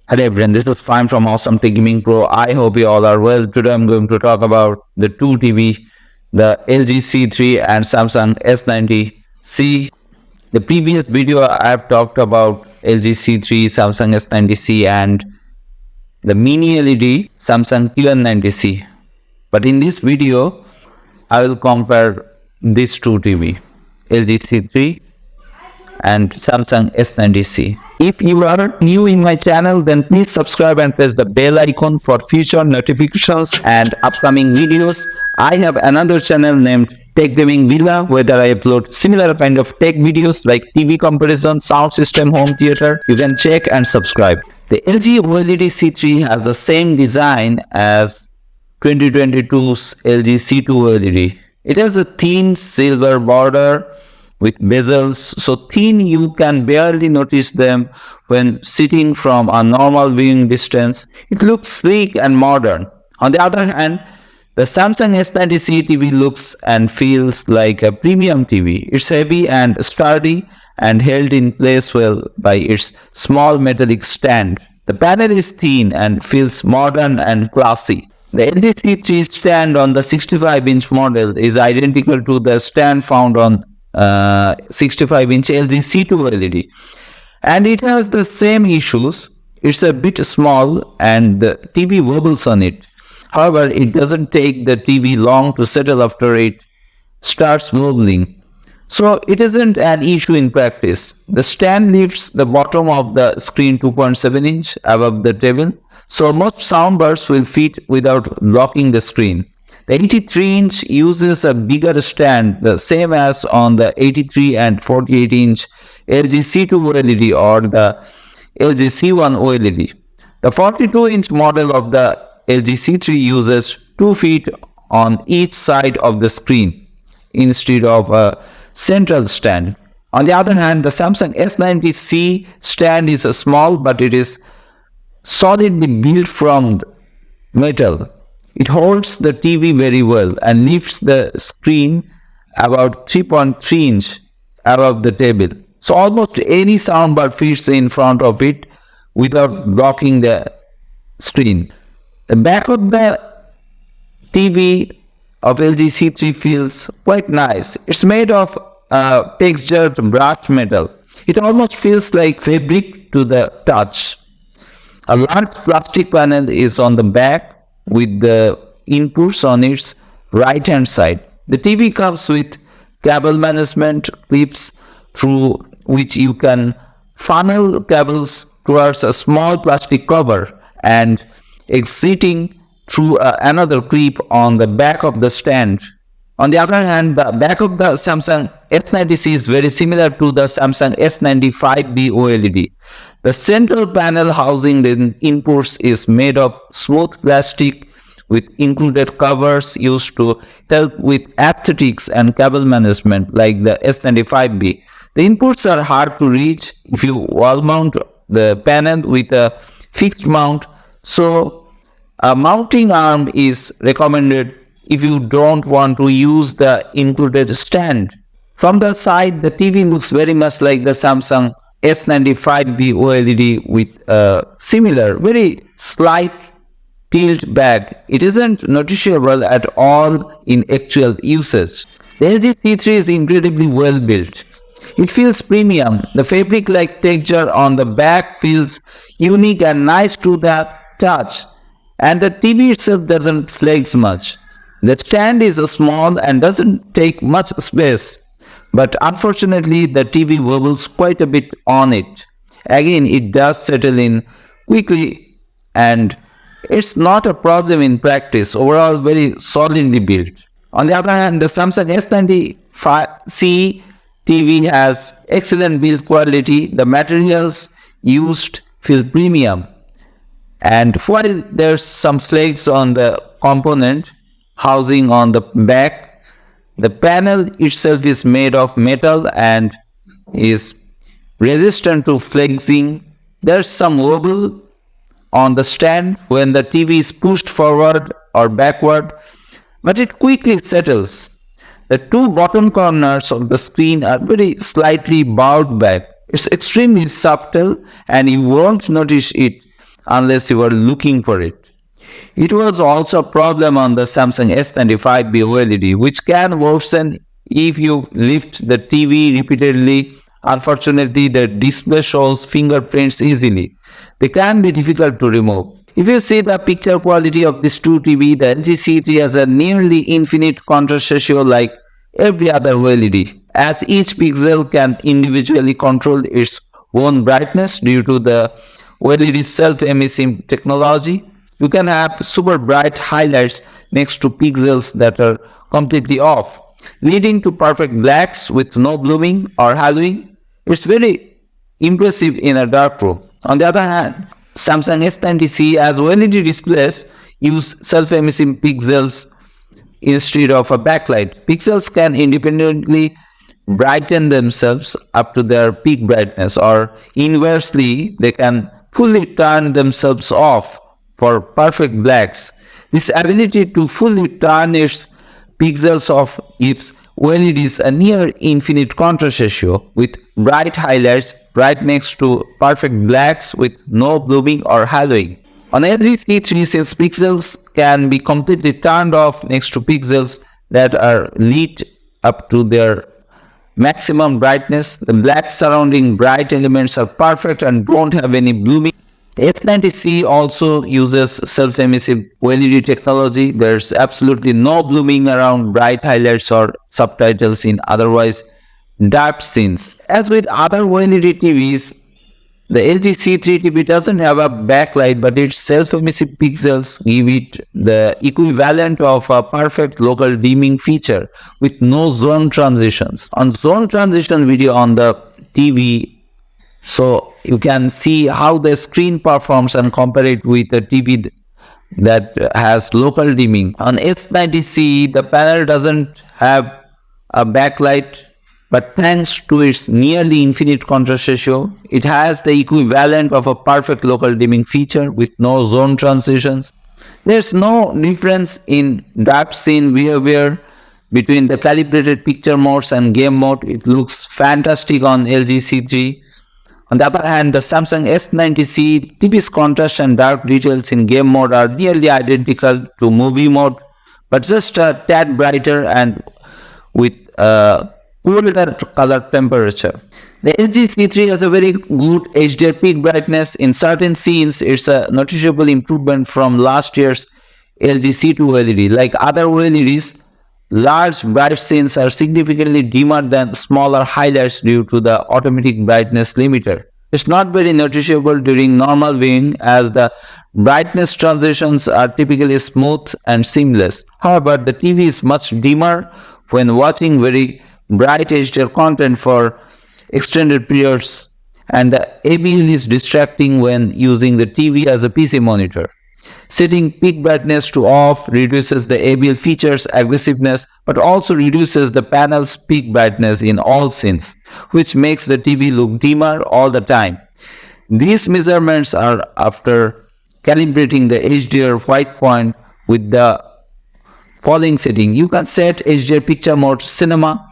Hello everyone, this is Fine from Awesome Tech Gaming Pro. I hope you all are well. Today I'm going to talk about the two TV, the LG C3 and Samsung S90C. The previous video I have talked about LG C3, Samsung S90C and the mini LED Samsung Q90C. But in this video, I will compare these two TV, LG C3 and Samsung S90C. If you are new in my channel, then please subscribe and press the bell icon for future notifications and upcoming videos. I have another channel named Tech Gaming Villa where I upload similar kind of tech videos like TV comparison, sound system, home theater. You can check and subscribe. The LG OLED C3 has the same design as 2022's LG C2 OLED. It has a thin silver border with bezels, so thin you can barely notice them when sitting from a normal viewing distance. It looks sleek and modern. On the other hand, the Samsung S90C TV looks and feels like a premium TV. It's heavy and sturdy and held in place well by its small metallic stand. The panel is thin and feels modern and classy. The LG C3 stand on the 65-inch model is identical to the stand found on 65-inch LG C2 OLED, and it has the same issues. It's a bit small and the TV wobbles on it. However, it doesn't take the TV long to settle after it starts wobbling, so it isn't an issue in practice. The stand lifts the bottom of the screen 2.7 inch above the table, so most soundbars will fit without blocking the screen. The 83-inch uses a bigger stand, the same as on the 83 and 48-inch LG C2 OLED or the LG C1 OLED. The 42-inch model of the LG C3 uses 2 feet on each side of the screen instead of a central stand. On the other hand, the Samsung S90C stand is small, but it is solidly built from metal. It holds the TV very well and lifts the screen about 3.3 inch above the table. So almost any soundbar fits in front of it without blocking the screen. The back of the TV of LG C3 feels quite nice. It's made of textured brushed metal. It almost feels like fabric to the touch. A large plastic panel is on the back with the inputs on its right hand side. The TV comes with cable management clips through which you can funnel cables towards a small plastic cover and exiting through another clip on the back of the stand. On the other hand, the back of the Samsung S90C is very similar to the Samsung S95B OLED. The central panel housing the inputs is made of smooth plastic with included covers used to help with aesthetics and cable management like the S95B. The inputs are hard to reach if you wall mount the panel with a fixed mount, so a mounting arm is recommended if you don't want to use the included stand. From the side, the TV looks very much like the Samsung S95B OLED with a similar, very slight tilt back. It isn't noticeable at all in actual usage. The LG C3 is incredibly well built. It feels premium. The fabric-like texture on the back feels unique and nice to the touch, and the TV itself doesn't flex much. The stand is small and doesn't take much space, but unfortunately the TV wobbles quite a bit on it. Again, it does settle in quickly and it's not a problem in practice. Overall, very solidly built. On the other hand, the Samsung S90C TV has excellent build quality. The materials used feel premium, and while there's some flakes on the component housing on the back, the panel itself is made of metal and is resistant to flexing. There's some wobble on the stand when the TV is pushed forward or backward, but it quickly settles. The two bottom corners of the screen are very slightly bowed back. It's extremely subtle and you won't notice it unless you are looking for it. It was also a problem on the Samsung S95B OLED, which can worsen if you lift the TV repeatedly. Unfortunately, the display shows fingerprints easily. They can be difficult to remove. If you see the picture quality of this 2 TB, the LG C3 has a nearly infinite contrast ratio like every other OLED, as each pixel can individually control its own brightness due to the OLED's self-emitting technology. You can have super bright highlights next to pixels that are completely off, leading to perfect blacks with no blooming or haloing. It's very impressive in a dark room. On the other hand, Samsung S90C as OLED displays use self-emitting pixels instead of a backlight. Pixels can independently brighten themselves up to their peak brightness, or inversely, they can fully turn themselves off for perfect blacks. This ability to fully turn its pixels off gives OLEDs a near infinite contrast ratio with bright highlights right next to perfect blacks with no blooming or haloing. On LG C3, since pixels can be completely turned off next to pixels that are lit up to their maximum brightness, the blacks surrounding bright elements are perfect and don't have any blooming. The S90C also uses self-emissive OLED technology. There's absolutely no blooming around bright highlights or subtitles in otherwise dark scenes. As with other OLED TVs, the LG C3 TV doesn't have a backlight, but its self-emissive pixels give it the equivalent of a perfect local dimming feature with no zone transitions. On zone transition video on the TV, so you can see how the screen performs and compare it with a TV that has local dimming. On S90C, the panel doesn't have a backlight, but thanks to its nearly infinite contrast ratio, it has the equivalent of a perfect local dimming feature with no zone transitions. There's no difference in dark scene behavior between the calibrated picture modes and game mode. It looks fantastic on LG C3. On the other hand, the Samsung S90C TV's contrast and dark details in game mode are nearly identical to movie mode, but just a tad brighter and with a cooler color temperature. The LG C3 has a very good HDR peak brightness. In certain scenes, it's a noticeable improvement from last year's LG C2 OLED. Like other OLEDs, large bright scenes are significantly dimmer than smaller highlights due to the automatic brightness limiter. It's not very noticeable during normal viewing, as the brightness transitions are typically smooth and seamless. However, the TV is much dimmer when watching very bright HDR content for extended periods, and the ABL is distracting when using the TV as a PC monitor. Setting peak brightness to off reduces the ABL feature's aggressiveness, but also reduces the panel's peak brightness in all scenes, which makes the TV look dimmer all the time. These measurements are after calibrating the HDR white point with the following setting. You can set HDR picture mode cinema,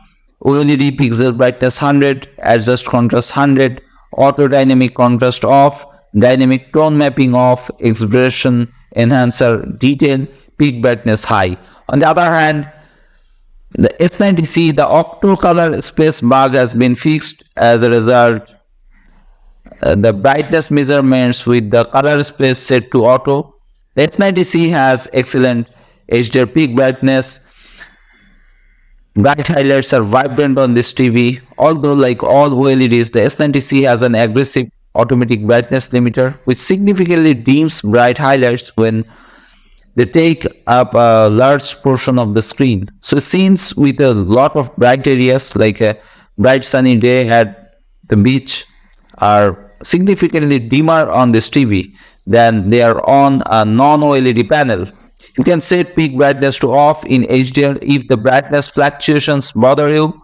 OLED pixel brightness 100, adjust contrast 100, auto dynamic contrast off, dynamic tone mapping off, expression enhancer detail, peak brightness high. On the other hand, the S90C, the octo color space bug has been fixed. As a result, the brightness measurements with the color space set to auto. The S90C has excellent HDR peak brightness. Bright highlights are vibrant on this TV. Although, like all OLEDs, the S90C has an aggressive automatic brightness limiter, which significantly dims bright highlights when they take up a large portion of the screen. So scenes with a lot of bright areas, like a bright sunny day at the beach, are significantly dimmer on this TV than they are on a non-OLED panel. You can set peak brightness to off in HDR if the brightness fluctuations bother you,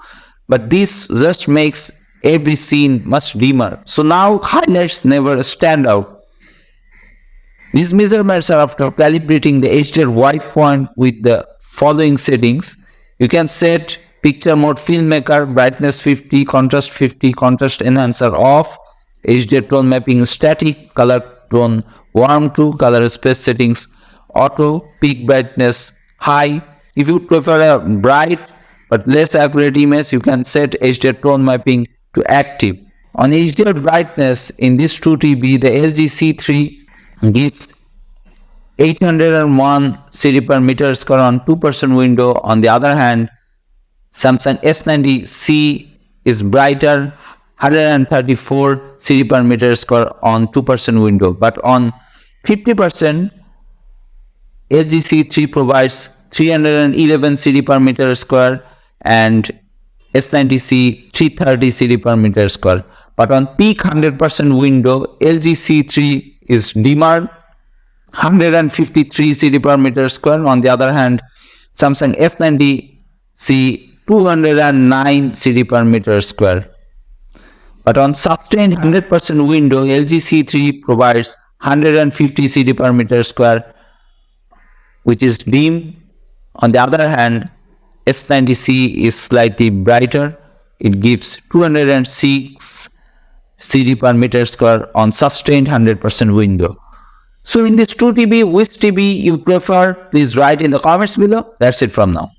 but this just makes every scene much dimmer. So now highlights never stand out. These measurements are after calibrating the HDR white point with the following settings. You can set picture mode filmmaker, brightness 50, contrast enhancer off, HDR tone mapping static, color tone warm to, color space settings, auto, peak brightness, high. If you prefer a bright but less accurate image, you can set HDR tone mapping to active. On HDR brightness in this 2TB, the LG C3 gives 801 CD per meter square on 2% window. On the other hand, Samsung S90C is brighter, 134 CD per meter square on 2% window. But on 50%, LG C3 provides 311 CD per meter square and S90C 330 CD per meter square. But on peak 100% window, LG C3 is dimmer, 153 CD per meter square. On the other hand, Samsung S90C 209 CD per meter square. But on sustained 100% window, LG C3 provides 150 CD per meter square, which is dim. On the other hand, S90C is slightly brighter. It gives 206 CD per meter square on sustained 100% window. So in this 2TB, which TB you prefer? Please write in the comments below. That's it from now.